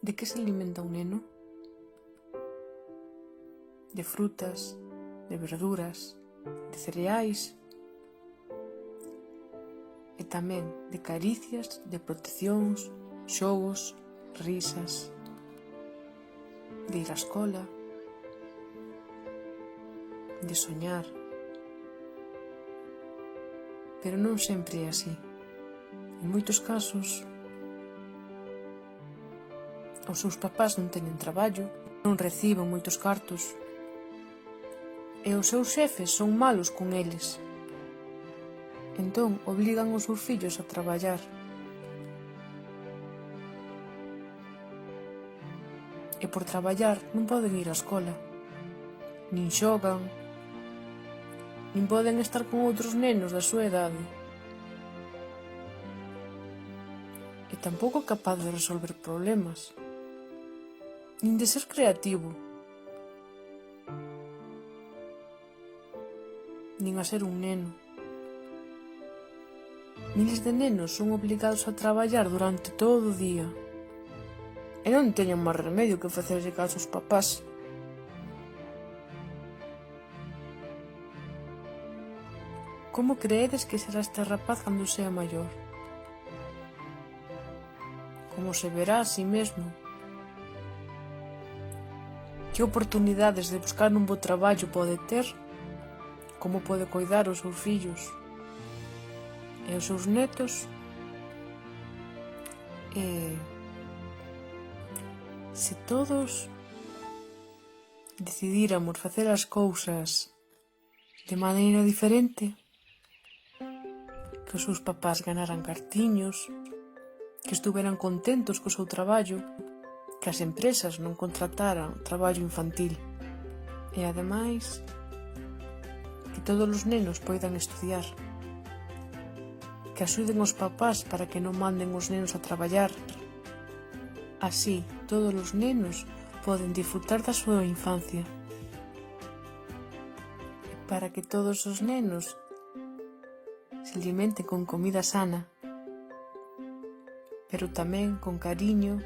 De que se alimenta un neno? De frutas, de verduras, de cereais e tamén de caricias, de proteccións, xogos, risas, de ir á escola, de soñar. Pero non sempre é así. En moitos casos, os seus papás non teñen traballo, non reciben moitos cartos, e os seus xefes son malos con eles. Entón, obligan os seus fillos a traballar. E por traballar non poden ir á escola, nin xogan, nin poden estar con outros nenos da súa idade. E tampouco é capaz de resolver problemas, nin de ser creativo, nin a ser un neno. Miles de nenos son obligados a traballar durante todo o día e non teñen máis remedio que facerlle caso aos papás. Como creedes que será este rapaz cando sea maior? Como se verá a si mesmo? Que oportunidades de buscar un bo traballo pode ter? Como pode coidar os seus fillos e os seus netos? E se todos decidíramos facer as cousas de maneira diferente, que os seus papás ganaran cartiños, que estuveran contentos co seu traballo, que as empresas non contrataran traballo infantil e, ademais, que todos os nenos poidan estudiar, que axuden os papás para que non manden os nenos a traballar. Así, todos os nenos poden disfrutar da súa infancia. E para que todos os nenos se alimenten con comida sana, pero tamén con cariño,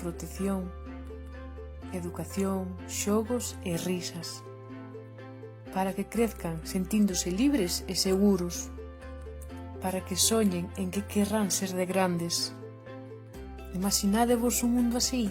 protección, educación, xogos e risas, para que crezcan sentíndose libres e seguros, para que soñen en que querrán ser de grandes. Imaginádevos un mundo así?